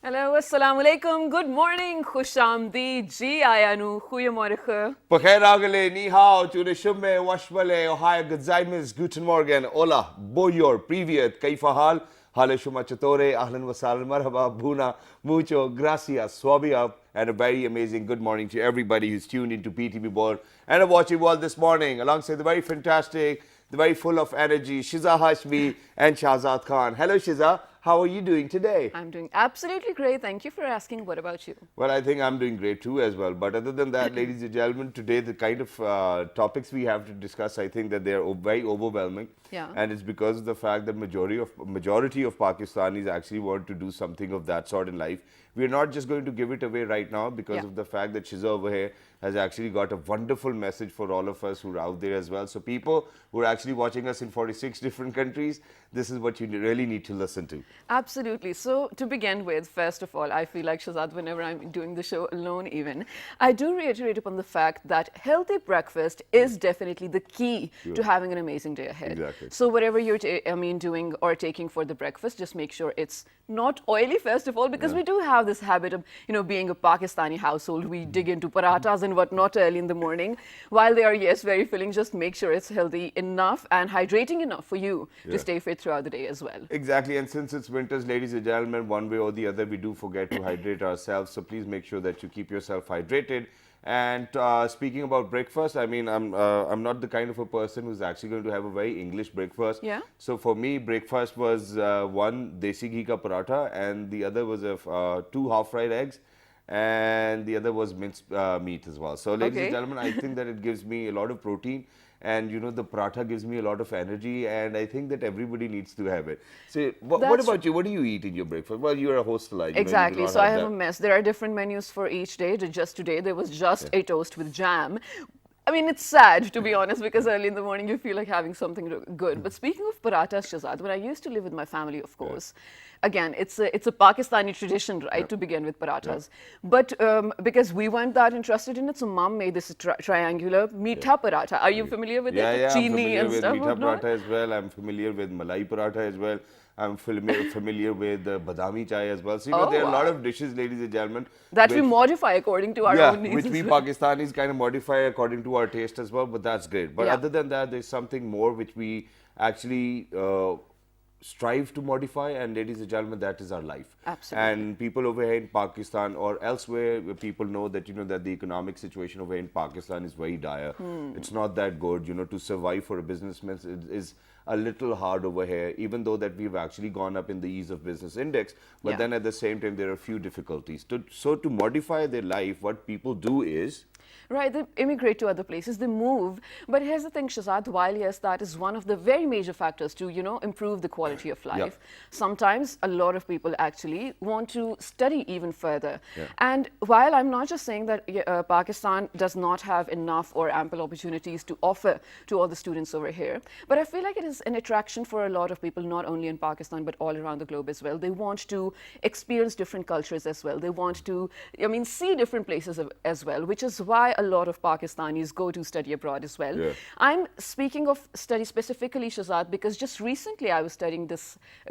Hallo, assalamu alaikum, good morning, khushamdi, ji ayanu, goeiemorgen. Pakhair agale, ni hao, tune shumme, washmale, ohaya gazaimis, guten morgen, hola, boyor, privyet, kaifa hal, hale shuma chatore, ahlan wasal, marhaba, buna, mucho, gracias, swabi up, and a very amazing good morning to everybody who's tuned into PTV Board and are watching World this morning, alongside the very fantastic, the very full of energy, Shiza Hashmi and Shahzad Khan. Hello Shiza, how are you doing today? I'm doing absolutely great. Thank you for asking. What about you? Well, I think I'm doing great too as well. But other than that, ladies and gentlemen, today the kind of topics we have to discuss, I think that they're very overwhelming. Yeah. And it's because of the fact that majority of Pakistanis actually want to do something of that sort in life. We're not just going to give it away right now because of the fact that Shiza over here has actually got a wonderful message for all of us who are out there as well. So people who are actually watching us in 46 different countries, this is what you really need to listen to. Absolutely. So to begin with, first of all, I feel like Shahzad, whenever I'm doing the show alone even, I do reiterate upon the fact that healthy breakfast is definitely the key to having an amazing day ahead. Exactly. So whatever you're doing or taking for the breakfast, just make sure it's not oily, first of all, because we do have this habit of, being a Pakistani household, we dig into parathas and whatnot early in the morning. While they are, yes, very filling, just make sure it's healthy enough and hydrating enough for you to stay fit throughout the day as well. Exactly, and since it's winters, ladies and gentlemen, one way or the other, we do forget to hydrate ourselves. So please make sure that you keep yourself hydrated. And speaking about breakfast, I mean, I'm not the kind of a person who's actually going to have a very English breakfast. Yeah. So for me, breakfast was one desi ghee ka paratha, and the other was two half-fried eggs, and the other was minced meat as well. So ladies and gentlemen, I think that it gives me a lot of protein. And the paratha gives me a lot of energy, and I think that everybody needs to have it. So, what about you? What do you eat in your breakfast? Well, you're a hostel, like exactly. So I have a mess. There are different menus for each day. Just today, there was just a toast with jam. I mean, it's sad, to be honest, because early in the morning you feel like having something good. But speaking of parathas, Shahzad, when I used to live with my family, of course, again, it's a Pakistani tradition, right, to begin with parathas. But because we weren't that interested in it, so mom made this triangular meetha paratha. Are you familiar with it? Yeah, Chini I'm familiar and with stuff. meetha paratha as well. I'm familiar with malai paratha as well. I'm familiar with badami chai as well. So, there are a lot of dishes, ladies and gentlemen. That we modify according to our own needs. Which we Pakistanis kind of modify according to our taste as well, but that's great. But other than that, there's something more which we actually strive to modify, and ladies and gentlemen, that is our life. Absolutely. And people over here in Pakistan or elsewhere, people know that that the economic situation over here in Pakistan is very dire. It's not that good. To survive for a businessman is a little hard over here, even though that we've actually gone up in the ease of business index. But then at the same time, there are a few difficulties. So to modify their life, what people do is, right, they immigrate to other places, they move. But here's the thing, Shahzad, while yes, that is one of the very major factors to, improve the quality of life, sometimes a lot of people actually want to study even further. And while I'm not just saying that Pakistan does not have enough or ample opportunities to offer to all the students over here, but I feel like it is an attraction for a lot of people, not only in Pakistan, but all around the globe as well. They want to experience different cultures as well. They want to, see different places as well, which is why a lot of Pakistanis go to study abroad as well. I'm speaking of study specifically, Shahzad, because just recently I was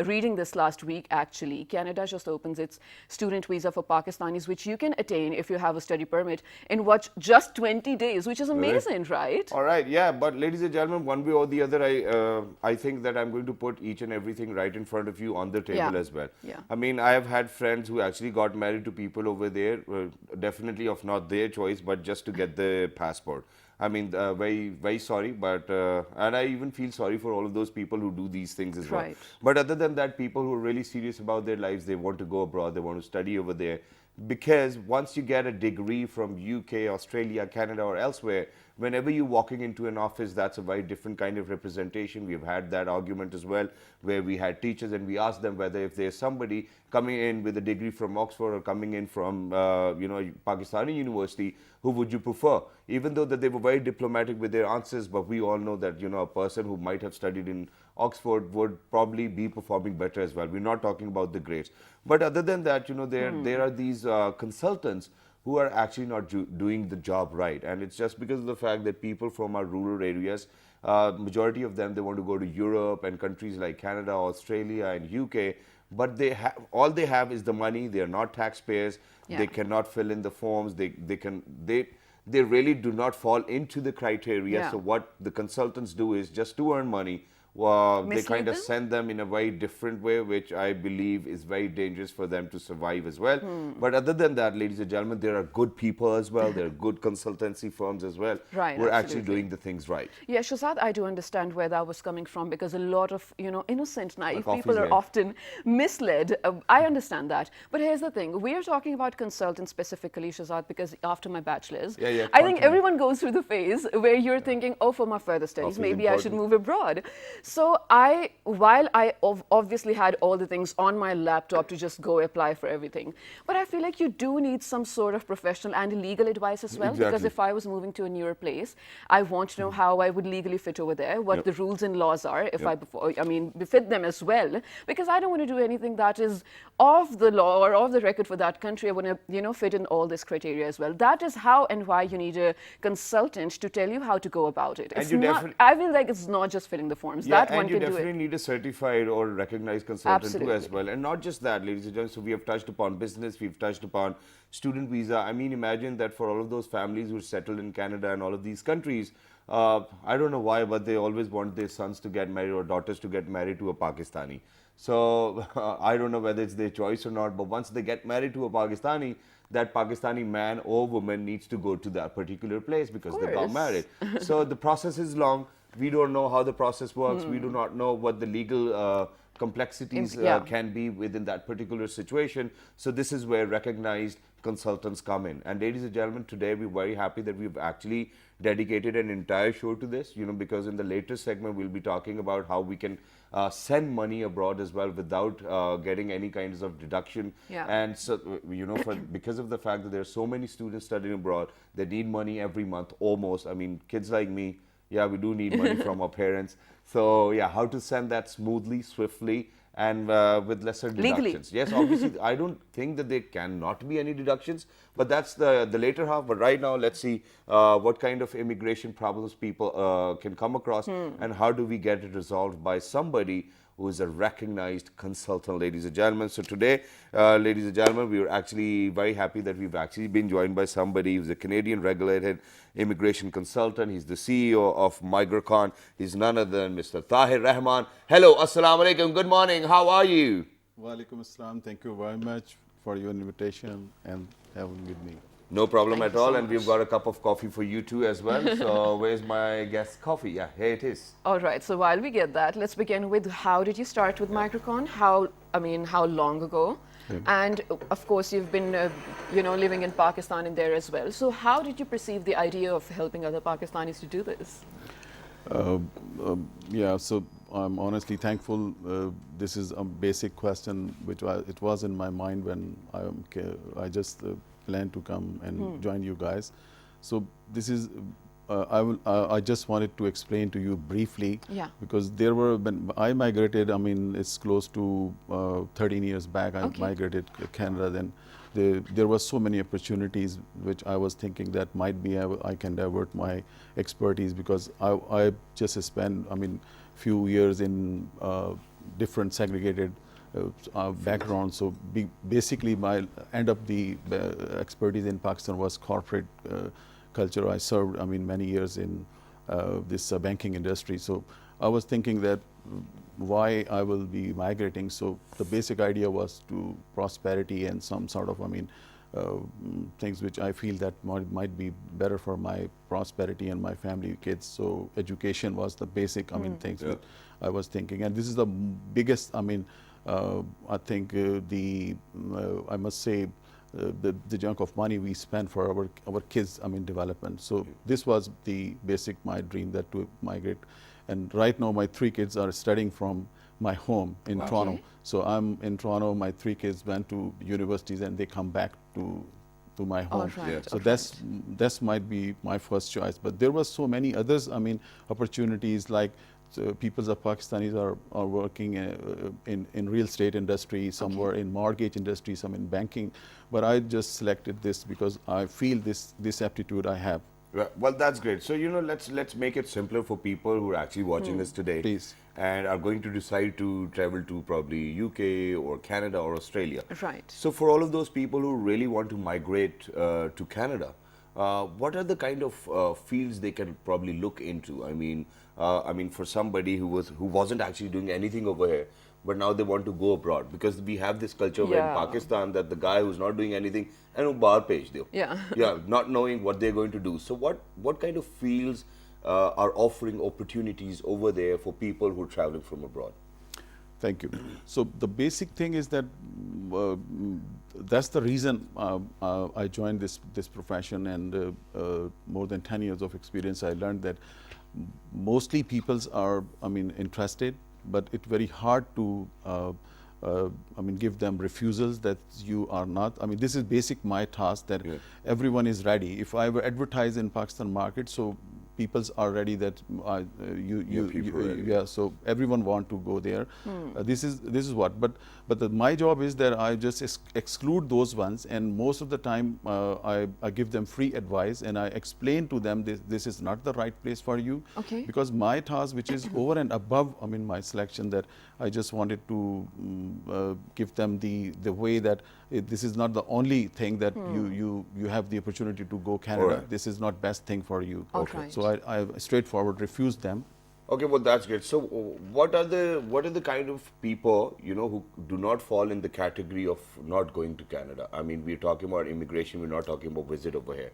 reading this last week actually. Canada just opens its student visa for Pakistanis, which you can attain if you have a study permit in just 20 days, which is amazing, right? All right, yeah, but ladies and gentlemen, one way or the other, I think that I'm going to put each and everything right in front of you on the table as well. I mean, I have had friends who actually got married to people over there, definitely of not their choice, but just to get the passport. I mean, very, very sorry, but and I even feel sorry for all of those people who do these things as well. But other than that, people who are really serious about their lives, they want to go abroad, they want to study over there. Because once you get a degree from UK, Australia, Canada, or elsewhere, whenever you're walking into an office, that's a very different kind of representation. We've had that argument as well, where we had teachers and we asked them whether if there's somebody coming in with a degree from Oxford or coming in from, Pakistani university, who would you prefer? Even though that they were very diplomatic with their answers, but we all know that, a person who might have studied in Oxford would probably be performing better as well. We're not talking about the grades. But other than that, there are these consultants who are actually not doing the job right. And it's just because of the fact that people from our rural areas, majority of them, they want to go to Europe and countries like Canada, Australia and UK, but all they have is the money. They are not taxpayers. They cannot fill in the forms. They really do not fall into the criteria. So what the consultants do is just to earn money. They kind of send them in a very different way, which I believe is very dangerous for them to survive as well. But other than that, ladies and gentlemen, there are good people as well. There are good consultancy firms as well who are actually doing the things right. Yeah, Shazad, I do understand where that was coming from, because a lot of, innocent, naive people are often misled. I understand that. But here's the thing. We are talking about consultants specifically, Shazad, because after my bachelor's, I think everyone goes through the phase where you're thinking, oh, for my further studies, maybe I should move abroad. So while I obviously had all the things on my laptop to just go apply for everything, but I feel like you do need some sort of professional and legal advice as well. Because if I was moving to a newer place, I want to know how I would legally fit over there, what the rules and laws are, if I befit them as well. Because I don't want to do anything that is off the law or off the record for that country. I want to, fit in all this criteria as well. That is how and why you need a consultant to tell you how to go about it. It's not, I feel like it's not just filling the forms. And you definitely need a certified or recognized consultant too as well. And not just that, ladies and gentlemen. So we have touched upon business, we've touched upon student visa. I mean, imagine that for all of those families who are settled in Canada and all of these countries, I don't know why, but they always want their sons to get married or daughters to get married to a Pakistani. So I don't know whether it's their choice or not, but once they get married to a Pakistani, that Pakistani man or woman needs to go to that particular place because they got married. So the process is long. We don't know how the process works. We do not know what the legal complexities can be within that particular situation. So this is where recognized consultants come in. And ladies and gentlemen, today we're very happy that we've actually dedicated an entire show to this, because in the later segment we'll be talking about how we can send money abroad as well without getting any kinds of deduction. And so, because of the fact that there are so many students studying abroad, they need money every month almost. I mean, kids like me, we do need money from our parents. So, how to send that smoothly, swiftly, and with lesser deductions. Yes, obviously, I don't think that there cannot be any deductions, but that's the later half. But right now, let's see what kind of immigration problems people can come across and how do we get it resolved by somebody who is a recognized consultant, ladies and gentlemen. So today, ladies and gentlemen, we are actually very happy that we've actually been joined by somebody who's a Canadian regulated immigration consultant. He's the CEO of Migracon. He's none other than Mr. Tahir Rahman. Hello, assalamu alaikum, good morning, how are you? Wa alaikum assalam, thank you very much for your invitation and having with me. No problem at all, and we've got a cup of coffee for you too as well. So where's my guest coffee? Yeah, here it is. All right, so while we get that, let's begin with how did you start with Migracon? How long ago? And of course, you've been, living in Pakistan and there as well. So how did you perceive the idea of helping other Pakistanis to do this? So I'm honestly thankful. This is a basic question which it was in my mind when I just planned to come and join you guys. So this is I just wanted to explain to you briefly, because when I migrated, it's close to 13 years back. I migrated to Canada. Then there were so many opportunities which I was thinking that might be I can divert my expertise, because I just spent few years in different segregated background. So basically my end up the expertise in Pakistan was corporate culture. I served many years in this banking industry. So I was thinking that why I will be migrating. So the basic idea was to prosperity and some sort of things which I feel that might be better for my prosperity and my family, kids. So education was the basic things that I was thinking. And this is the biggest I think I must say the chunk of money we spend for our kids development. So this was the basic my dream, that to migrate. And right now my 3 kids are studying from my home in Toronto. So I'm in Toronto, my 3 kids went to universities and they come back to my home. So that's might be my first choice. But there were so many others opportunities, like people of Pakistanis are working in real estate industry, some were in mortgage industry, some in banking. But I just selected this because I feel this aptitude I have Well, that's great. So, let's make it simpler for people who are actually watching us today Please. and are going to decide to travel to probably UK or Canada or Australia. Right. So, for all of those people who really want to migrate to Canada, what are the kind of fields they can probably look into? I mean, for somebody who wasn't actually doing anything over here, but now they want to go abroad, because we have this culture where in Yeah. Pakistan that the guy who's not doing anything, and bar page do. Yeah. Yeah, not knowing what they're going to do. So what kind of fields are offering opportunities over there for people who are traveling from abroad? Thank you. So the basic thing is that that's the reason I joined this profession, and more than 10 years of experience, I learned that mostly peoples are, interested, but it's very hard to, give them refusals that you are not. This is basic my task, that everyone is ready. If I were advertised in Pakistan market, so peoples are ready that so everyone want to go there. This is what, but my job is that I just exclude those ones, and most of the time I give them free advice, and I explain to them this is not the right place for you. Okay. Because my task, which is over and above my selection, that I just wanted to give them the way that this is not the only thing that you have the opportunity to go Canada. Right. This is not best thing for you. Okay. So I straightforward refused them. Okay, well, that's great. So what are the kind of people, who do not fall in the category of not going to Canada? I mean, we're talking about immigration, we're not talking about visit over here.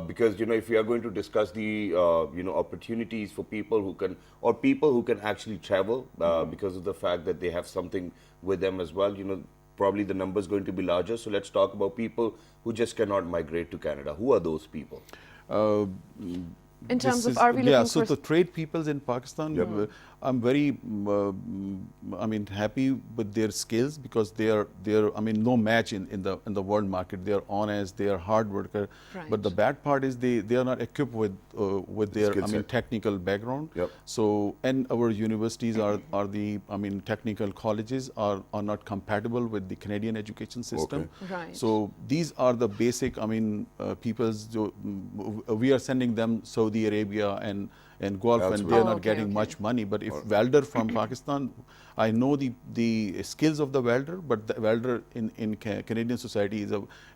Because, if we are going to discuss the, opportunities for people who can actually travel because of the fact that they have something with them as well, probably the number is going to be larger. So let's talk about people who just cannot migrate to Canada. Who are those people? In terms of, are we looking so for... the trade peoples in Pakistan, I'm very, happy with their skills, because they are no match in the world market. They are honest, they are hard worker. Right. But the bad part is they are not equipped with their Skill set. technical background. Yep. So, and our universities are the technical colleges are not compatible with the Canadian education system. Okay. Right. So these are the basic peoples. We are sending them Saudi Arabia and Gulf, That's and right. they're not Okay, getting okay. much money. But if welder from Pakistan, I know the skills of the welder, but the welder in Canadian society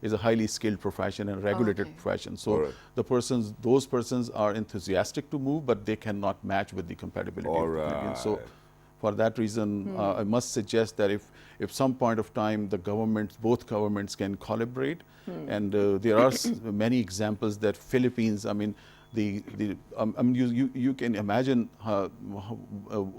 is a highly skilled profession and regulated Okay. profession. So Alright. those persons are enthusiastic to move, but they cannot match with the compatibility of the Canadians. So Alright. for that reason, I must suggest that if some point of time both governments can collaborate, and there are many examples that Philippines, you can imagine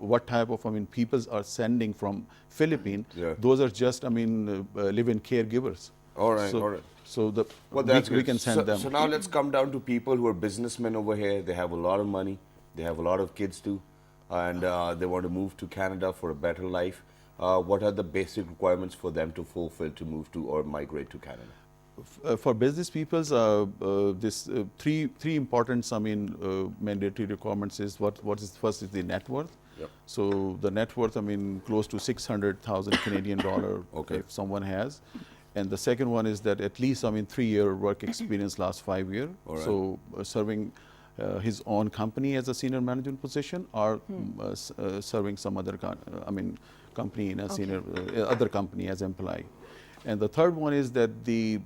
what type of peoples are sending from Philippines. Yeah. Those are just live-in caregivers. All right, So, all right. So That's we good. can send them. So now let's come down to people who are businessmen over here. They have a lot of money. They have a lot of kids too. And they want to move to Canada for a better life. What are the basic requirements for them to fulfill to move to or migrate to Canada? For business peoples, this three important mandatory requirements is first is the net worth. Yep. So the net worth, close to 600,000 Canadian dollar Okay. if someone has. And the second one is that at least 3-year work experience last 5 years. All right. So serving his own company as a senior management position, or serving some other company in a senior other company as employee. And the third one is that the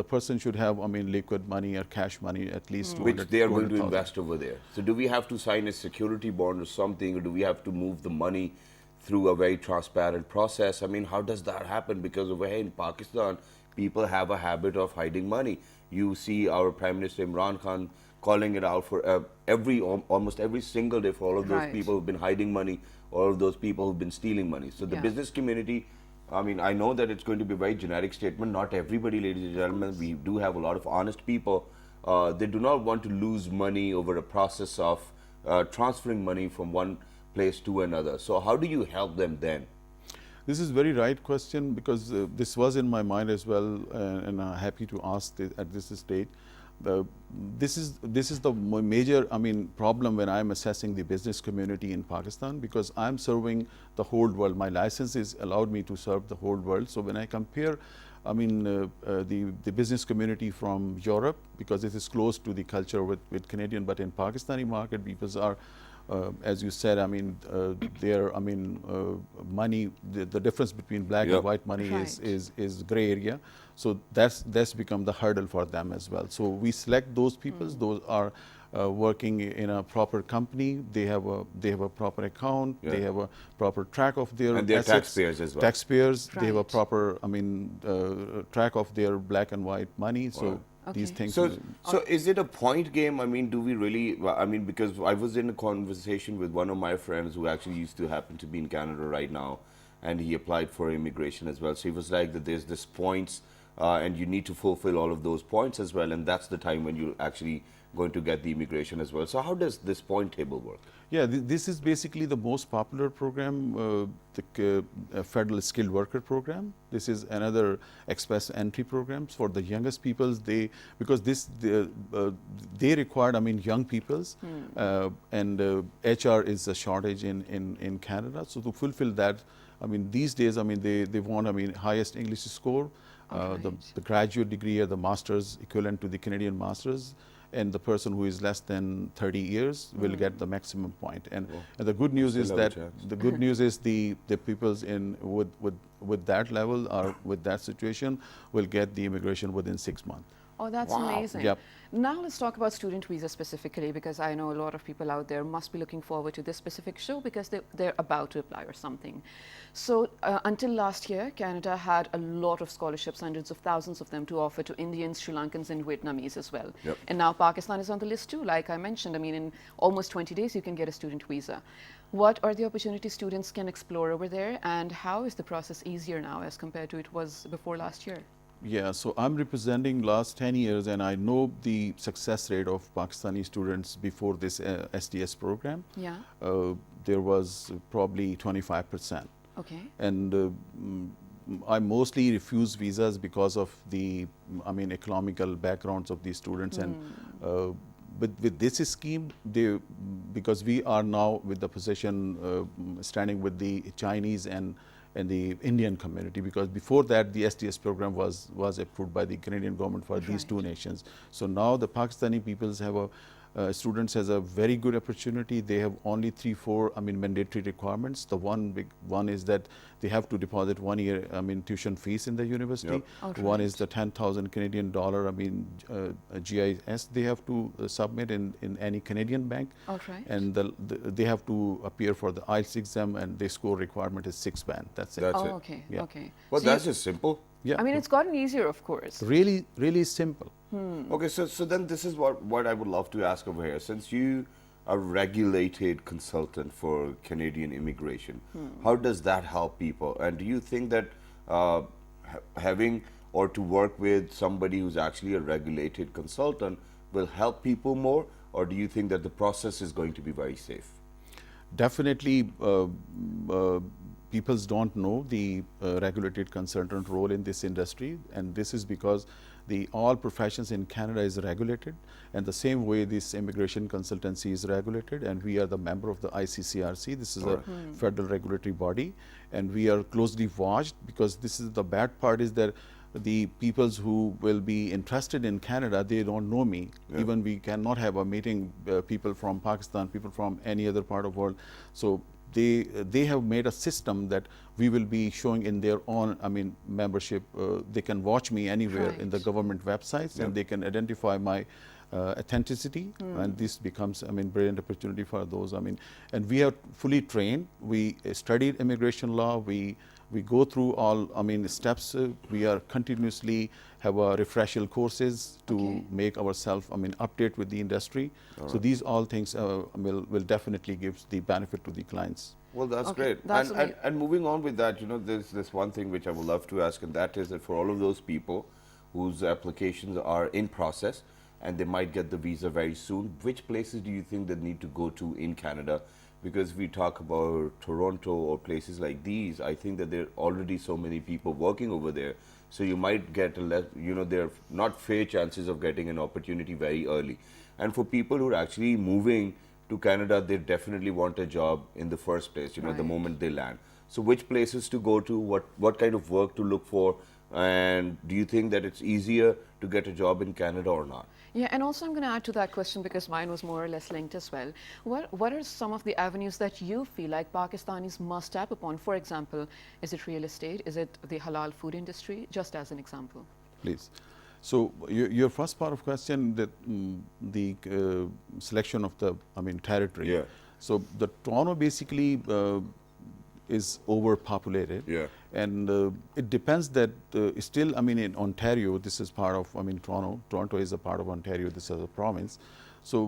person should have liquid money or cash money, at least Which they are going to 200,000. invest over there. So do we have to sign a security bond or something, or do we have to move the money through a very transparent process? How does that happen? Because over here in Pakistan, people have a habit of hiding money. You see our Prime Minister Imran Khan calling it out for almost every single day for all of those Right. people who've been hiding money, all of those people who've been stealing money. So the Yeah. business community, I know that it's going to be a very generic statement. Not everybody, ladies and gentlemen, we do have a lot of honest people. They do not want to lose money over a process of transferring money from one place to another. So how do you help them then? This is very right question, because this was in my mind as well, and I'm happy to ask this at this stage. This is the major problem when I'm assessing the business community in Pakistan, because I'm serving the whole world. My license is allowed me to serve the whole world. So when I compare I mean, the business community from Europe, because it is close to the culture with Canadian, but in Pakistani market, people are, as you said, I mean, money, the difference between black and white money is gray area. So that's become the hurdle for them as well. So we select those people. Those are working in a proper company. They have a proper account. They have a proper track of their and they're assets. taxpayers as well. Taxpayers. They have a proper, I mean, track of their black and white money. So these things. So is it a point game? I mean, do we really? I mean, because I was in a conversation with one of my friends who actually used to happen to be in Canada right now, and he applied for immigration as well. So he was like that there's this points, and you need to fulfill all of those points as well, and that's the time when you're actually going to get the immigration as well. So how does this point table work? Yeah, this is basically the most popular program, the Federal Skilled Worker Program. This is another express entry programs for the youngest peoples. Because they required, I mean, young peoples, and HR is a shortage in Canada. So to fulfill that, I mean, these days, I mean, they want, I mean, highest English score, the graduate degree or the master's equivalent to the Canadian master's. And the person who is less than 30 years will get the maximum point. And the good news is that the peoples in with that level or with that situation will get the immigration within 6 months. Oh, that's amazing. Yep. Now let's talk about student visa specifically, because I know a lot of people out there must be looking forward to this specific show because they're about to apply or something. So until last year, Canada had a lot of scholarships, hundreds of thousands of them to offer to Indians, Sri Lankans and Vietnamese as well. Yep. And now Pakistan is on the list too, like I mentioned. I mean, in almost 20 days, you can get a student visa. What are the opportunities students can explore over there, and how is the process easier now as compared to it was before last year? Yeah, so I'm representing last 10 years and I know the success rate of Pakistani students before this SDS program. Yeah. There was probably 25%. Okay. And I mostly refuse visas because of the, I mean, economical backgrounds of these students. And but with this scheme, because we are now with the position standing with the Chinese and the Indian community, because before that the SDS program was approved by the Canadian government for these two nations. So now the Pakistani peoples have students has a very good opportunity. They have only 3-4 mandatory requirements. The one is that they have to deposit 1 year tuition fees in the university. Yep. One is the 10,000 Canadian dollar GIS they have to submit in any Canadian bank. And they have to appear for the IELTS exam, and the score requirement is 6 band. That's it. That's it. Okay. Yeah. Okay. Well, So that's just simple. Yeah. I mean, it's gotten easier, of course. Really, really simple. Okay, so then this is what I would love to ask over here. Since you are a regulated consultant for Canadian immigration, how does that help people? And do you think that having or to work with somebody who's actually a regulated consultant will help people more, or do you think that the process is going to be very safe? Definitely, people don't know the regulated consultant role in this industry, and this is because all professions in Canada is regulated, and the same way this immigration consultancy is regulated, and we are the member of the ICCRC. This is a federal regulatory body, and we are closely watched, because this is the bad part is that the peoples who will be interested in Canada, they don't know me. Even we cannot have a meeting, people from Pakistan, people from any other part of the world. So they have made a system that we will be showing in their own membership. They can watch me anywhere in the government websites, and they can identify my authenticity, and this becomes brilliant opportunity for those. And we are fully trained. We studied immigration law. We go through all steps. We are continuously have refresher courses to make ourselves update with the industry. So these all things will definitely give the benefit to the clients. Well, that's great. And moving on with that, there's this one thing which I would love to ask, and that is that for all of those people whose applications are in process and they might get the visa very soon, which places do you think they need to go to in Canada? Because we talk about Toronto or places like these, I think that there are already so many people working over there. So you might get there are not fair chances of getting an opportunity very early. And for people who are actually moving to Canada, they definitely want a job in the first place, the moment they land. So which places to go to, what kind of work to look for, And do you think that it's easier to get a job in Canada or not? Yeah, and also I'm going to add to that question because mine was more or less linked as well. What are some of the avenues that you feel like Pakistanis must tap upon? For example, is it real estate? Is it the halal food industry? Just as an example. Please. So your first part of question, that the selection of the, territory. Yeah. So the Toronto basically is overpopulated. Yeah. And it depends that still, in Ontario, this is part of, Toronto. Toronto is a part of Ontario, this is a province. So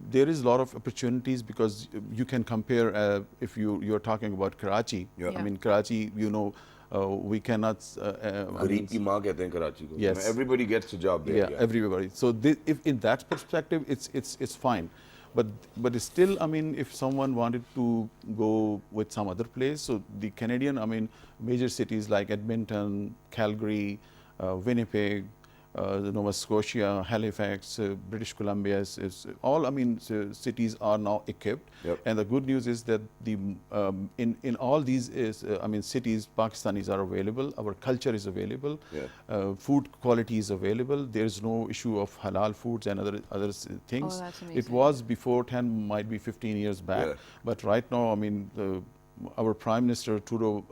there is a lot of opportunities because you can compare, if you're talking about Karachi. Yeah. Yeah. Karachi, we cannot. Gharib ki maa kehte hain Karachi ko. Yes. Everybody gets a job there. Yeah, everybody. So if in that perspective, it's fine. But still, if someone wanted to go with some other place, so the Canadian, major cities like Edmonton, Calgary, Winnipeg, Nova Scotia, Halifax, British Columbia, is all, cities are now equipped. Yep. And the good news is that in all these cities, Pakistanis are available. Our culture is available. Yeah. Food quality is available. There is no issue of halal foods and other things. Oh, that's amazing. It was before 10, might be 15 years back. Yeah. But right now, our Prime Minister Trudeau,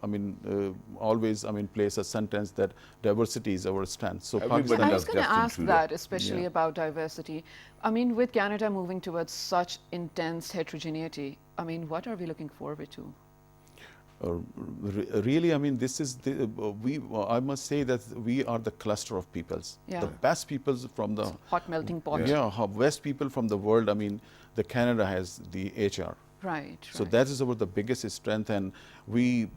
always, plays a sentence that diversity is our strength. So Everybody Pakistan, I was loves going to Justin ask Trudeau. that, especially Yeah. about diversity. With Canada moving towards such intense heterogeneity, what are we looking forward to? really, this is I must say that we are the cluster of peoples. Yeah. The best peoples from the Hot melting pot. best people from the world. The Canada has the HR. Right. So right. that is the biggest strength, and we,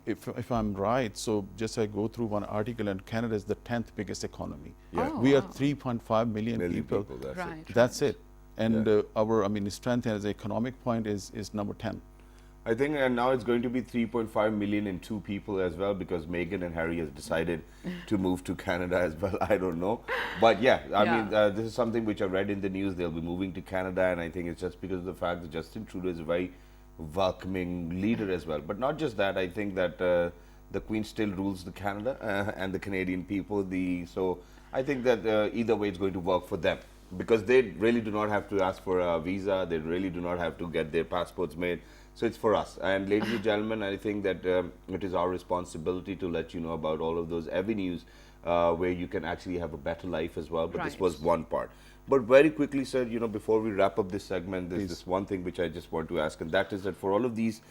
if I'm right, so just I go through one article, and Canada is the 10th biggest economy. Yeah. Oh, We are wow. 3.5 million people. That's it. Right. That's it. And Yeah. our, strength as an economic point is number 10. I think and now it's going to be 3.5 million in 2 people as well, because Meghan and Harry has decided to move to Canada as well. I don't know. But yeah, this is something which I read in the news. They'll be moving to Canada, and I think it's just because of the fact that Justin Trudeau is a very welcoming leader as well. But not just that, I think that the Queen still rules the Canada and the Canadian people. So I think that either way it's going to work for them, because they really do not have to ask for a visa. They really do not have to get their passports made. So it's for us. And ladies and gentlemen, I think that it is our responsibility to let you know about all of those avenues where you can actually have a better life as well. But this Right. was one part. But very quickly, sir, before we wrap up this segment, there's this one thing which I just want to ask, and that is that for all of these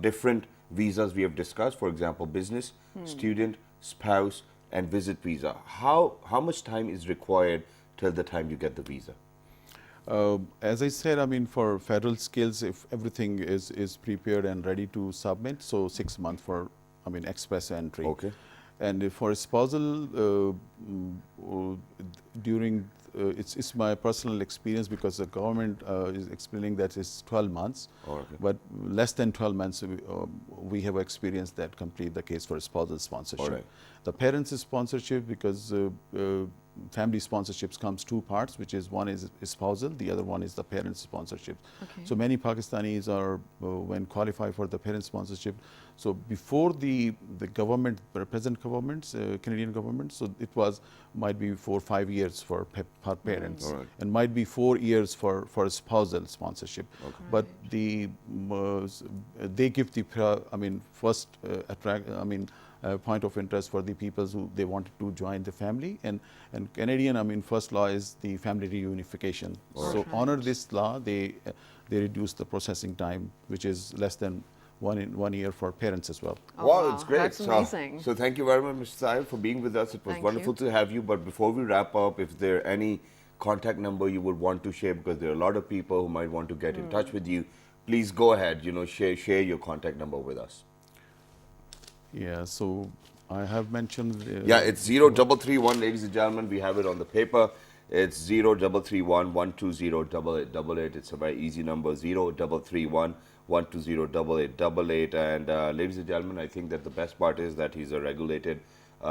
different visas we have discussed, for example, business, student, spouse, and visit visa, how much time is required till the time you get the visa? As I said, for federal skills, if everything is prepared and ready to submit, so 6 months for, express entry. Okay. And for spousal, during, it's my personal experience, because the government is explaining that it's 12 months. Oh, okay. But less than 12 months, we have experienced that complete the case for spousal sponsorship. All right. The parents' sponsorship, because family sponsorships comes 2 parts, which is one is spousal, the other one is the parents' sponsorship. Okay. So many Pakistanis are, when qualify for the parents' sponsorship, so before the government, present governments, Canadian government, so it might be 4 or 5 years for parents, All right. and might be 4 years for spousal sponsorship. Okay. But they give the first point of interest for the people who they wanted to join the family, and Canadian first law is the family reunification. So Right. honor this law, they reduce the processing time, which is less than 1 year for parents as well. Oh, wow, it's great. That's amazing. So thank you very much, Mr. Sahib, for being with us. It was Thank wonderful you. to have you. But before we wrap up, if there are any contact number you would want to share, because there are a lot of people who might want to get in touch with you, please go ahead, share your contact number with us. Yeah, so I have mentioned. Yeah, it's 0331, ladies and gentlemen. We have it on the paper. It's 0331 120 8888. It's a very easy number, 0331 120 8888. And ladies and gentlemen, I think that the best part is that he's a regulated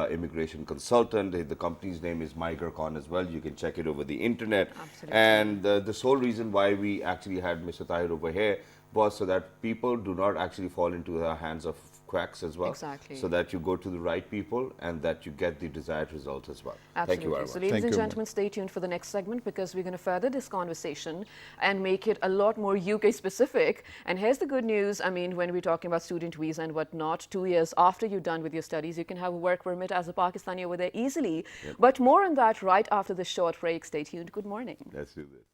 immigration consultant. The company's name is MigrCon as well. You can check it over the internet. Absolutely. And the sole reason why we actually had Mr. Tahir over here was so that people do not actually fall into the hands of quacks as well. Exactly. So that you go to the right people and that you get the desired result as well. Absolutely. Thank you very much. So ladies and gentlemen, stay tuned for the next segment because we're going to further this conversation and make it a lot more UK specific. And here's the good news. I mean, when we're talking about student visa and whatnot, 2 years after you're done with your studies, you can have a work permit as a Pakistani over there easily. Yep. But more on that right after this short break. Stay tuned. Good morning. Let's do this.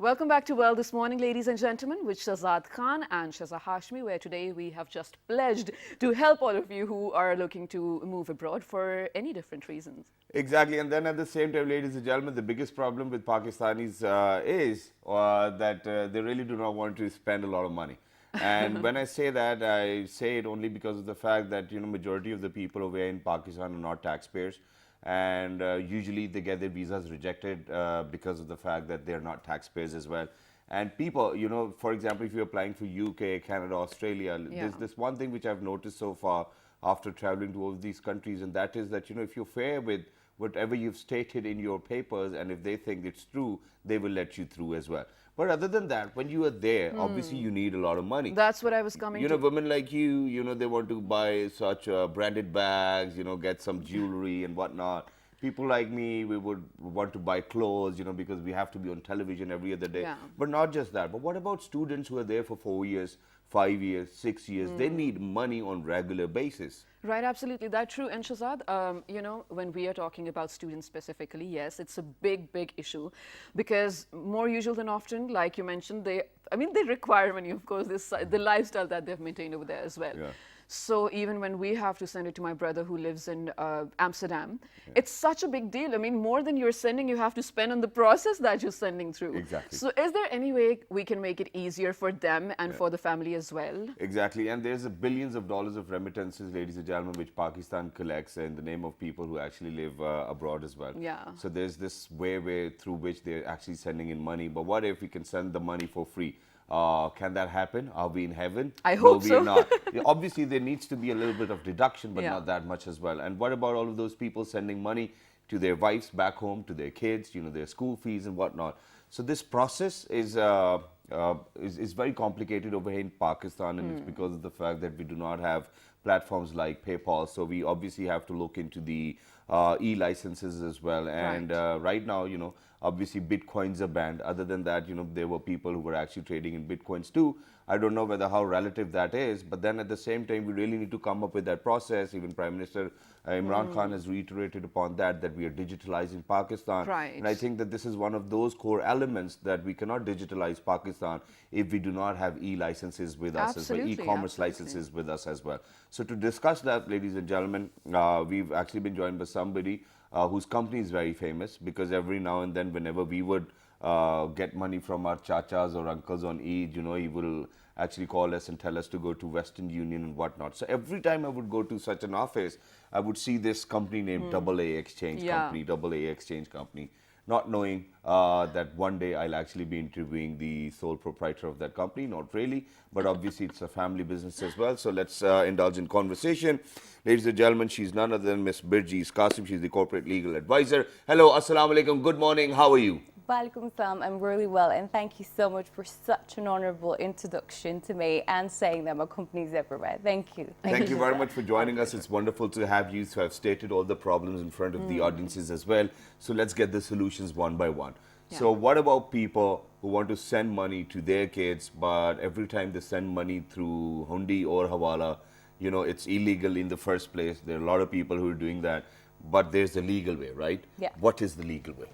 Welcome back to Well This Morning, ladies and gentlemen, with Shahzad Khan and Shaza Hashmi, where today we have just pledged to help all of you who are looking to move abroad for any different reasons. Exactly, and then at the same time, ladies and gentlemen, the biggest problem with Pakistanis is that they really do not want to spend a lot of money. And when I say that, I say it only because of the fact that, majority of the people over here in Pakistan are not taxpayers. And usually they get their visas rejected because of the fact that they're not taxpayers as well. And people, for example, if you're applying for UK, Canada, Australia, there's this one thing which I've noticed so far after traveling to all these countries, and that is that, if you're fair with whatever you've stated in your papers, and if they think it's true, they will let you through as well. But other than that, when you are there, obviously you need a lot of money. That's what I was coming to. Women like you, they want to buy such branded bags, get some jewelry and whatnot. People like me, we would want to buy clothes, you know, because we have to be on television every other day. Yeah. But not just that. But what about students who are there for 4 years, 5 years, 6 years? They need money on regular basis. Right, absolutely, that's true. And Shazad, you know, when we are talking about students specifically, yes, it's a big, big issue because more usual than often, like you mentioned, they require money, of course, the lifestyle that they've maintained over there as well. Yeah. So even when we have to send it to my brother who lives in Amsterdam, it's such a big deal. I mean, more than you're sending, you have to spend on the process that you're sending through. Exactly. So is there any way we can make it easier for them and for the family as well? Exactly. And there's billions of dollars of remittances, ladies and gentlemen, which Pakistan collects in the name of people who actually live abroad as well. Yeah. So there's this way through which they're actually sending in money. But what if we can send the money for free? Can that happen? Are we in heaven? I hope no, so. we're not. Yeah, obviously, there needs to be a little bit of deduction, but Yeah. not that much as well. And what about all of those people sending money to their wives back home, to their kids, you know, their school fees and whatnot? So this process is very complicated over here in Pakistan, and it's because of the fact that we do not have platforms like PayPal. So we obviously have to look into the e-licenses as well. And right now, you know, obviously Bitcoins are banned. Other than that, you know, there were people who were actually trading in Bitcoins too. I don't know whether how relative that is, but then at the same time, we really need to come up with that process. Even Prime Minister Imran Khan has reiterated upon that we are digitalizing Pakistan. Right. And I think that this is one of those core elements that we cannot digitalize Pakistan if we do not have e-licenses with us as well, Absolutely, e-commerce absolutely. licenses with us as well. So to discuss that, ladies and gentlemen, we've actually been joined by somebody whose company is very famous, because every now and then, whenever we would get money from our chachas or uncles on Eid, you know, he will actually call us and tell us to go to Western Union and whatnot. So every time I would go to such an office, I would see this company named AA Exchange Company, AA Exchange Company, not knowing that one day I'll actually be interviewing the sole proprietor of that company. Not really, but obviously it's a family business as well. So let's indulge in conversation. Ladies and gentlemen, she's none other than Miss Birji Qasim. She's the corporate legal advisor. Hello, assalamu alaikum. Good morning. How are you? Walaikum salam. I'm really well, and thank you so much for such an honorable introduction to me and saying that my company is everywhere. Thank you. Thank you very much for joining us. It's wonderful to have you to have stated all the problems in front of the audiences as well. So let's get the solutions one by one. So what about people who want to send money to their kids, but every time they send money through Hundi or Hawala, you know, it's illegal in the first place. There are a lot of people who are doing that, but there's the legal way, right? Yeah. What is the legal way?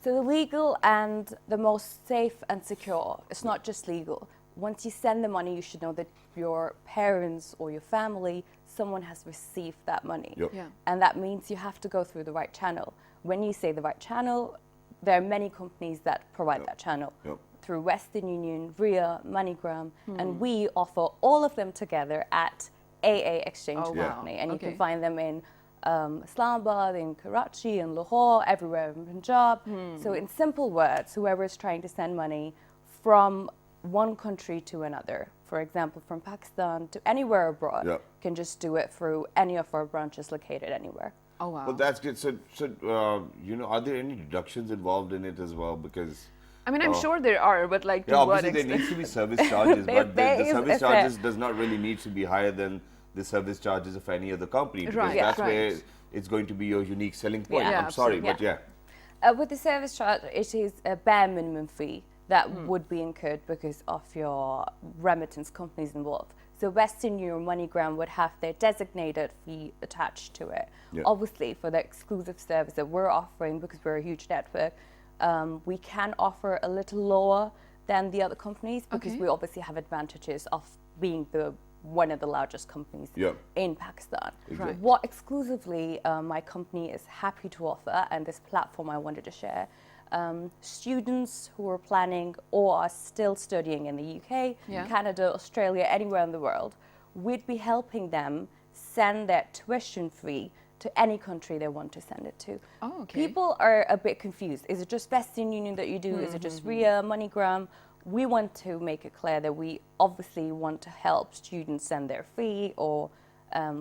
So the legal and the most safe and secure, it's not just legal. Once you send the money, you should know that your parents or your family, someone has received that money. Yep. Yeah. And that means you have to go through the right channel. When you say the right channel, there are many companies that provide that channel. Yep. Through Western Union, RIA, MoneyGram, and we offer all of them together at AA Exchange Oh, wow. Company. And you Okay. can find them in Islamabad, in Karachi, in Lahore, everywhere in Punjab. So in simple words, whoever is trying to send money from one country to another, for example, from Pakistan to anywhere abroad, Yeah. can just do it through any of our branches located anywhere. Oh, wow. Well, that's good. So you know, are there any deductions involved in it as well? Because I mean, I'm sure there are, but like to yeah, what obviously there extent? needs to be service charges, but There the is service a fair- charges does not really need to be higher than the service charges of any other company, because Right, that's right. where it's going to be your unique selling point. Yeah, I'm sorry, absolutely. but yeah. With the service charge, it is a bare minimum fee that would be incurred because of your remittance companies involved. So Western Union, MoneyGram would have their designated fee attached to it. Yeah. Obviously, for the exclusive service that we're offering, because we're a huge network, we can offer a little lower than the other companies because Okay. we obviously have advantages of being one of the largest companies Yeah. in Pakistan. Right. What exclusively my company is happy to offer, and this platform I wanted to share, students who are planning or are still studying in the UK, Yeah. Canada, Australia, anywhere in the world, we'd be helping them send their tuition fee to any country they want to send it to. Oh, okay. People are a bit confused. Is it just Western Union that you do? Is it just RIA, MoneyGram? We want to make it clear that we obviously want to help students send their fee or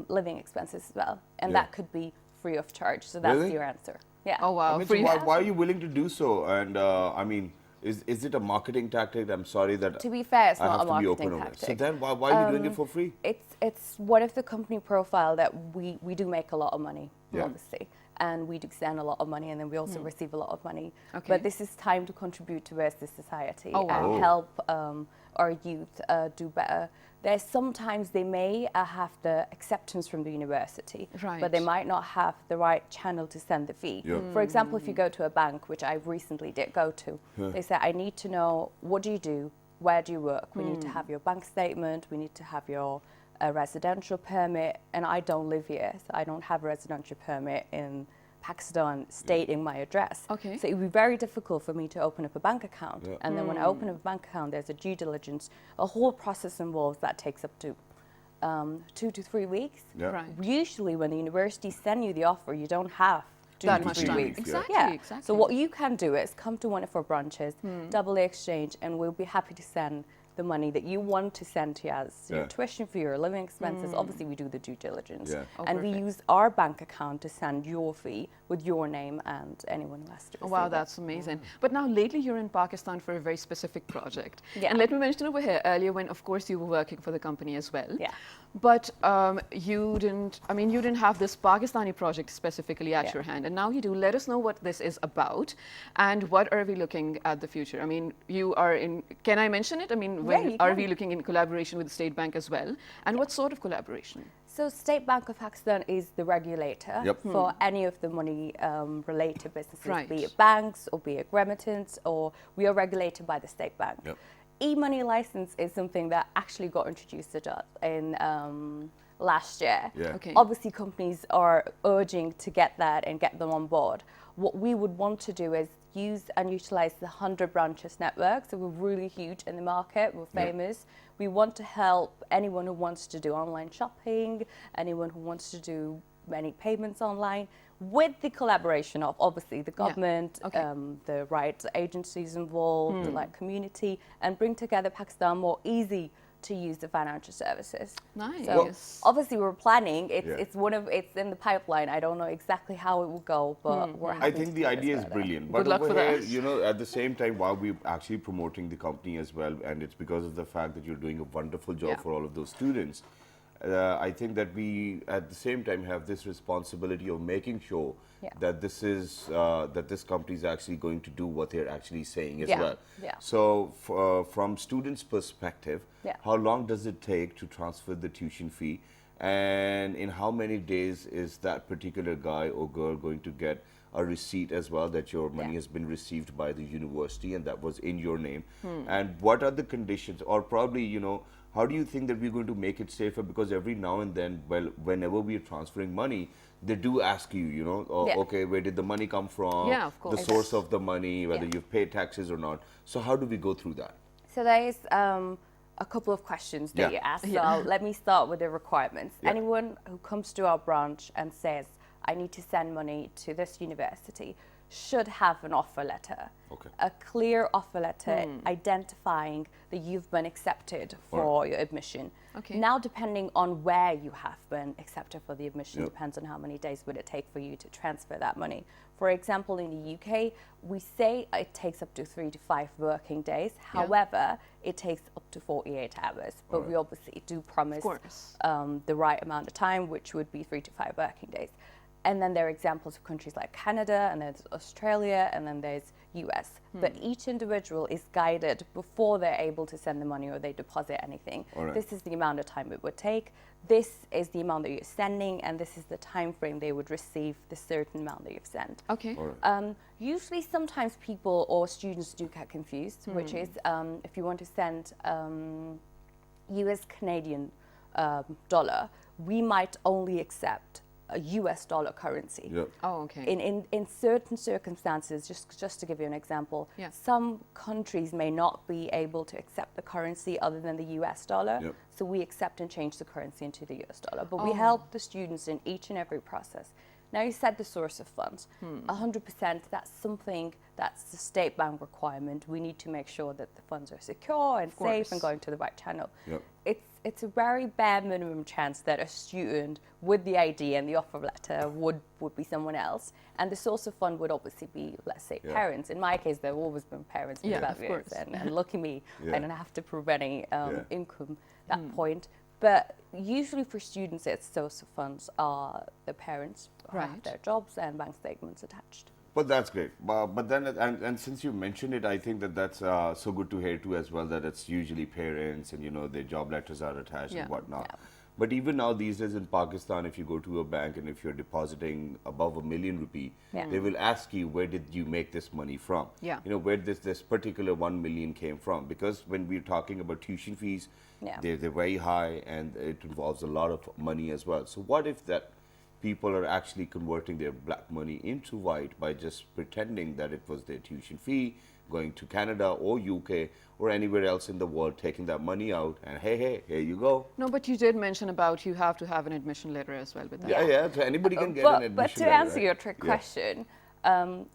living expenses as well. And Yeah. that could be free of charge. So that's Really? your answer. Yeah. Oh, wow. I mean, so Free- why are you willing to do so? And I mean, is it a marketing tactic? I'm sorry that To be fair, it's I not have a to be marketing open on it. So tactic. then why are you doing it for free? It's one of the company profile that we do make a lot of money, Yeah. obviously. and we do send a lot of money, and then we also receive a lot of money. Okay. But this is time to contribute towards the society Oh, wow. and help our youth do better. There's sometimes they may have the acceptance from the university, Right. but they might not have the right channel to send the fee. For example, if you go to a bank, which I recently did go to, they say, I need to know, what do you do? Where do you work? We need to have your bank statement. We need to have your residential permit. And I don't live here, so I don't have a residential permit in Pakistan stating my address. Okay. So it would be very difficult for me to open up a bank account. And then when I open up a bank account, there's a due diligence, a whole process involved that takes up to 2 to 3 weeks. Yeah. Right. Usually when the universities send you the offer, you don't have That 2 much to 3 time. weeks. Exactly, Yeah. exactly. So what you can do is come to one of our branches, double exchange, and we'll be happy to send the money that you want to send to us, your tuition fee, your living expenses. Obviously, we do the due diligence. Yeah. Oh, and we perfect. use our bank account to send your fee with your name and anyone who has to Oh, receive wow, it. that's amazing. But now lately you're in Pakistan for a very specific project. Yeah. And let me mention over here earlier when, of course, you were working for the company as well. Yeah. But you didn't have this Pakistani project specifically at Yeah. your hand. And now you do. Let us know what this is about and what are we looking at the future? I mean, you are in, can I mention it? I mean, Yeah, you are can. we looking in collaboration with the State Bank as well? And what sort of collaboration? So State Bank of Pakistan is the regulator Yep. for any of the money related businesses, Right. be it banks or be it remittance, or we are regulated by the State Bank. Yep. E-money license is something that actually got introduced to us in last year. Yeah. Okay. Obviously, companies are urging to get that and get them on board. What we would want to do is use and utilize the 100 branches network. So we're really huge in the market. We're Yeah. famous. We want to help anyone who wants to do online shopping, anyone who wants to do many payments online, with the collaboration of obviously the government, Okay. the right agencies involved, the like community, and bring together Pakistan more easy to use the financial services. Nice. So obviously we're planning. It's Yeah. it's in the pipeline. I don't know exactly how it will go, but we're. I happy think to the take this idea is further. brilliant. Good But luck over for here, that. you know, at the same time, while we're actually promoting the company as well, and it's because of the fact that you're doing a wonderful job Yeah. for all of those students, I think that we, at the same time, have this responsibility of making sure Yeah. that this company is actually going to do what they're actually saying as Yeah. well. Yeah. So, from students' perspective, Yeah. how long does it take to transfer the tuition fee, and in how many days is that particular guy or girl going to get a receipt as well that your money Yeah. has been received by the university and that was in your name? And what are the conditions, or probably, you know, how do you think that we're going to make it safer? Because every now and then, well, whenever we are transferring money, they do ask you, you know, oh, Yeah. okay, where did the money come from? Yeah, of The course. source of the money, whether Yeah. you've paid taxes or not. So how do we go through that? So there is a couple of questions that Yeah. you asked. So let me start with the requirements. Yeah. Anyone who comes to our branch and says, I need to send money to this university, should have an offer letter. Okay. A clear offer letter identifying that you've been accepted for your admission. Okay. Now, depending on where you have been accepted for the admission, Yep. depends on how many days would it take for you to transfer that money. For example, in the UK, we say it takes up to 3 to 5 working days. However, it takes up to 48 hours. But we obviously do promise course. the right amount of time, which would be 3 to 5 working days. And then there are examples of countries like Canada, and there's Australia, and then there's US. But each individual is guided before they're able to send the money or they deposit anything. All right. This is the amount of time it would take. This is the amount that you're sending, and this is the time frame they would receive the certain amount that you've sent. Okay. All right. Usually, sometimes people or students do get confused, which is if you want to send US Canadian dollar, we might only accept a US dollar currency. Yeah. Oh, okay. In certain circumstances, just to give you an example, Yeah. some countries may not be able to accept the currency other than the US dollar. Yep. So we accept and change the currency into the US dollar. But we help the students in each and every process. Now you said the source of funds. 100%, that's something that's the State Bank requirement. We need to make sure that the funds are secure and safe and going to the right channel. Yep. It's a very bare minimum chance that a student with the ID and the offer letter would be someone else. And the source of fund would obviously be, let's say, Yeah. parents. In my case, there have always been parents for Yeah, 12 of years. course. And lucky me, Yeah. I don't have to prove any Yeah. income at that point. But usually for students, it's social funds are the parents who have Right. their jobs and bank statements attached. But that's great. But then, and since you mentioned it, I think that that's so good to hear too as well, that it's usually parents and, you know, their job letters are attached Yeah. and whatnot. Yeah. But even now these days in Pakistan, if you go to a bank and if you're depositing above ₹1,000,000, Yeah. they will ask you, where did you make this money from? Yeah. You know, where this particular 1 million came from? Because when we're talking about tuition fees, Yeah. they're very high and it involves a lot of money as well. So what if that people are actually converting their black money into white by just pretending that it was their tuition fee, going to Canada or UK or anywhere else in the world, taking that money out, and hey, here you go. No, but you did mention about you have to have an admission letter as well with that. Yeah, so anybody can get an admission But to letter, answer right? your trick Yeah. question,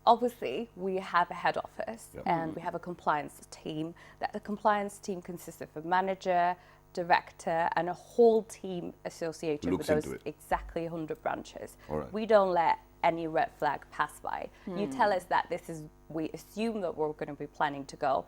obviously we have a head office Yep. and we have a compliance team. That the compliance team consists of a manager, director, and a whole team associated Looks with those into it. exactly 100 branches. All right. We don't let any red flag pass by. You tell us that this is, we assume that we're going to be planning to go,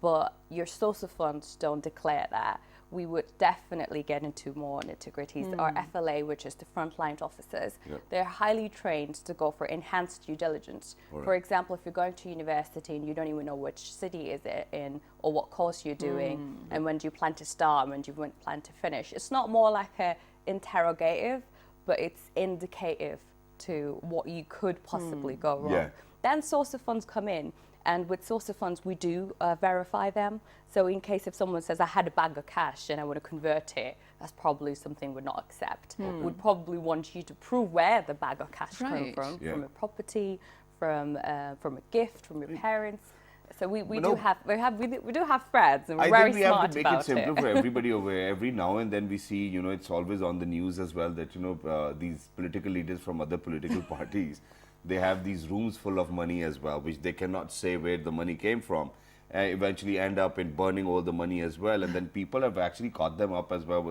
but your source of funds don't declare that. We would definitely get into more nitty-gritties. Our FLA, which is the frontline officers, Yep. they're highly trained to go for enhanced due diligence. All For right. example, if you're going to university and you don't even know which city is it in or what course you're doing and when do you plan to start and when do you plan to finish. It's not more like a interrogative, but it's indicative to what you could possibly go wrong. Yeah. Then source of funds come in, and with source of funds we do verify them. So in case if someone says I had a bag of cash and I want to convert it, that's probably something we'd not accept. We'd probably want you to prove where the bag of cash came Right. from Yeah. a property, from a gift, from your parents. So we But do no- have we do have threads, and we're I very think we have smart to make about it simpler for everybody over here. Every now and then we see, you know, it's always on the news as well that, you know, these political leaders from other political parties, they have these rooms full of money as well, which they cannot say where the money came from, and eventually end up in burning all the money as well. And then people have actually caught them up as well.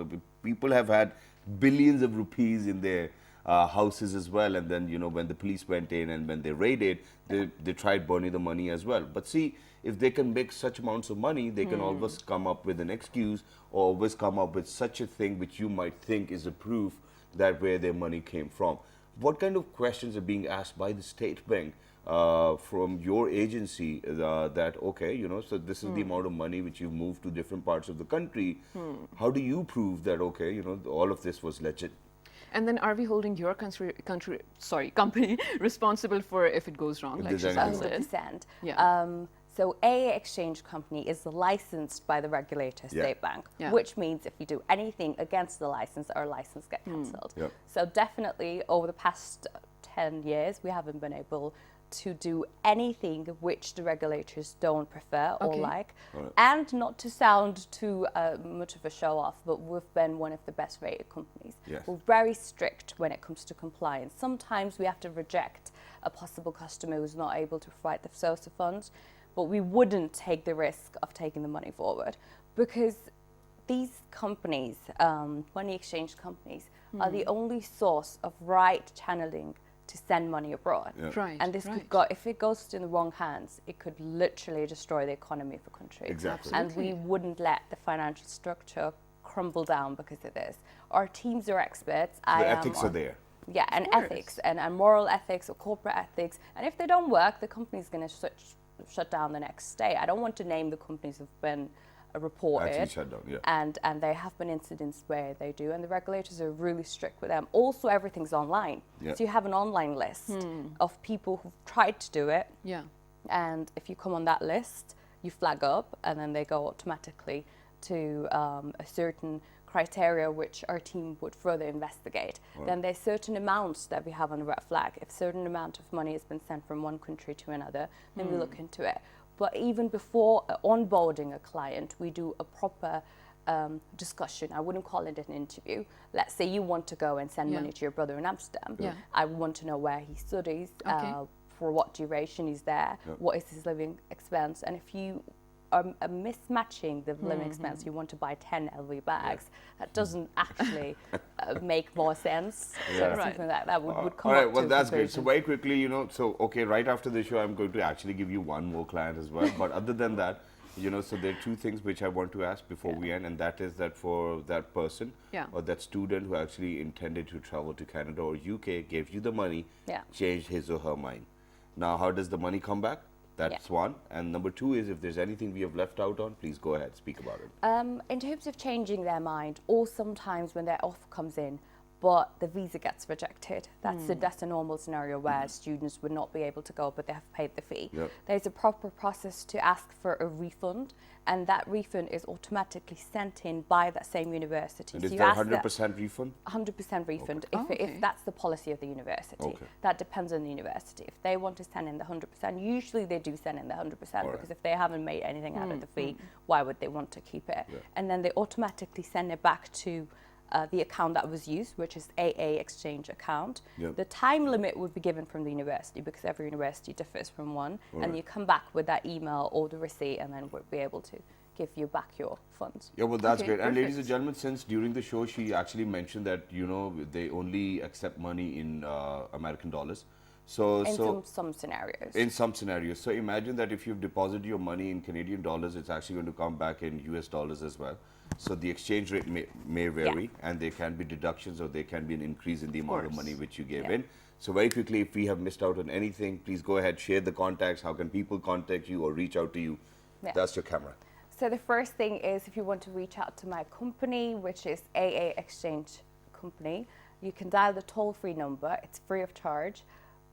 People have had billions of rupees in their houses as well, and then, you know, when the police went in and when they raided, they tried burning the money as well. But see, if they can make such amounts of money, they can always come up with an excuse or always come up with such a thing which you might think is a proof that where their money came from. What kind of questions are being asked by the state bank from your agency that, okay, you know, so this is the amount of money which you've moved to different parts of the country. How do you prove that, okay, you know, all of this was legit? And then are we holding your company responsible for if it goes wrong, If like there's Shazad anything. said? 100%. Yeah. So AA Exchange Company is licensed by the regulator, Yeah. State Bank, Yeah. which means if you do anything against the license, our license gets cancelled. Yep. So definitely over the past 10 years, we haven't been able to do anything which the regulators don't prefer or Okay. like. Alright. And not to sound too much of a show off, but we've been one of the best rated companies. Yes. We're very strict when it comes to compliance. Sometimes we have to reject a possible customer who's not able to provide the source of funds, but we wouldn't take the risk of taking the money forward because these companies, money exchange companies, are the only source of right channeling to send money abroad. Yeah. Right, And this right. could go, if it goes in the wrong hands, it could literally destroy the economy of a country. Exactly. And we wouldn't let the financial structure crumble down because of this. Our teams are experts. The ethics are there. Yeah, and course. ethics and moral ethics or corporate ethics. And if they don't work, the company's going to shut down the next day. I don't want to name the companies who've been reported. Actually shut down, yeah. And there have been incidents where they do, and the regulators are really strict with them. Also, everything's online. Yeah. So you have an online list of people who've tried to do it, Yeah. and if you come on that list, you flag up, and then they go automatically to a certain criteria which our team would further investigate. Then there's certain amounts that we have on the red flag. If certain amount of money has been sent from one country to another, then we look into it. But even before onboarding a client, we do a proper discussion. I wouldn't call it an interview. Let's say you want to go and send Yeah. money to your brother in Amsterdam. Yeah. I want to know where he studies, Okay. for what duration he's there, what is his living expense, and if you are mismatching the living expense, you want to buy 10 LV bags, that doesn't actually make more sense. So Yeah. something like that would come All right, up well, to a that's great. So conclusion. very quickly, you know, so, okay, right after the show, I'm going to actually give you one more client as well. But other than that, You know, so there are two things which I want to ask before we end, and that is that for that person or that student who actually intended to travel to Canada or UK, gave you the money, changed his or her mind. Now, how does the money come back? That's one. And number two is, if there's anything we have left out on, please go ahead, speak about it. In terms of changing their mind, or sometimes when their offer comes in, but the visa gets rejected. That's a normal scenario where students would not be able to go, but they have paid the fee. There's a proper process to ask for a refund, and that refund is automatically sent in by that same university. And is there 100% refund? 100% refund, Okay. if that's the policy of the university. That depends on the university. If they want to send in the 100%, usually they do send in the 100%, because if they haven't made anything out of the fee, why would they want to keep it? And then they automatically send it back to the account that was used, which is AA exchange account. The time limit would be given from the university, because every university differs from one, and you come back with that email or the receipt, and then we'll be able to give you back your funds. Yeah, well, that's great. And ladies and gentlemen, since during the show she actually mentioned that, you know, they only accept money in American dollars. So in some scenarios. In some scenarios. So imagine that if you've deposited your money in Canadian dollars, it's actually going to come back in US dollars as well. So the exchange rate may vary, and there can be deductions, or there can be an increase in the amount of money which you gave in. So very quickly, if we have missed out on anything, please go ahead, share the contacts. How can people contact you or reach out to you? That's your camera. So the first thing is, if you want to reach out to my company, which is AA Exchange Company, you can dial the toll-free number. It's free of charge,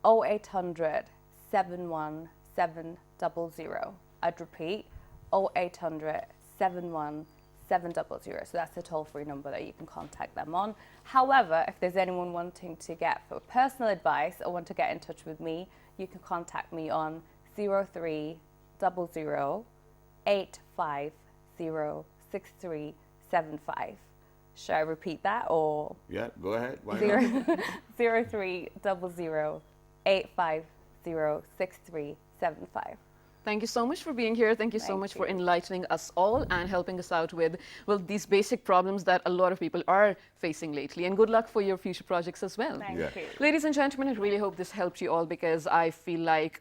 0800 717 700. I'd repeat, 0800 717 700. So that's the toll-free number that you can contact them on. However, if there's anyone wanting to get for personal advice or want to get in touch with me, you can contact me on 0300 850 6375. Should I repeat that, or? Yeah, go ahead. Why not? 0300 850 6375. Thank you so much for being here. Thank you so much for enlightening us all and helping us out with, well, these basic problems that a lot of people are facing lately. And good luck for your future projects as well. Thank you. Ladies and gentlemen, I really hope this helped you all, because I feel like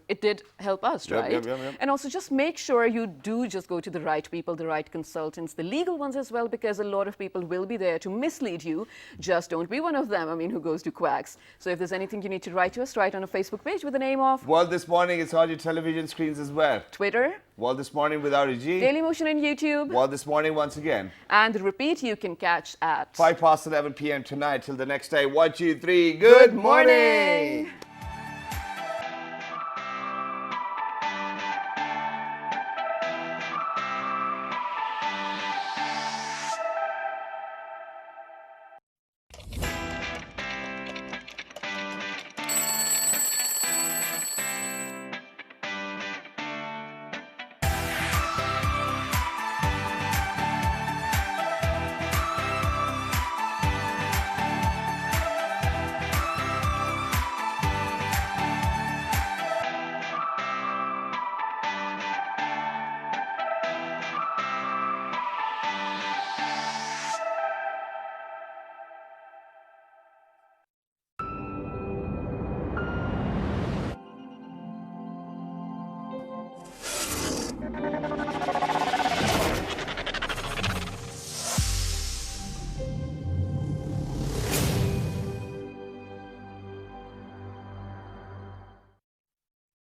it did help us, right? And also just make sure you do just go to the right people, the right consultants, the legal ones as well, because a lot of people will be there to mislead you. Just don't be one of them, I mean, who goes to quacks. So if there's anything you need to write to us, write on a Facebook page with the name of World This Morning. It's on your television screens as well. Twitter, World This Morning without a G. Daily Motion and YouTube. World This Morning once again. And the repeat you can catch at 5 past 11 p.m. tonight. Till the next day. 1, 2, 3. Good morning.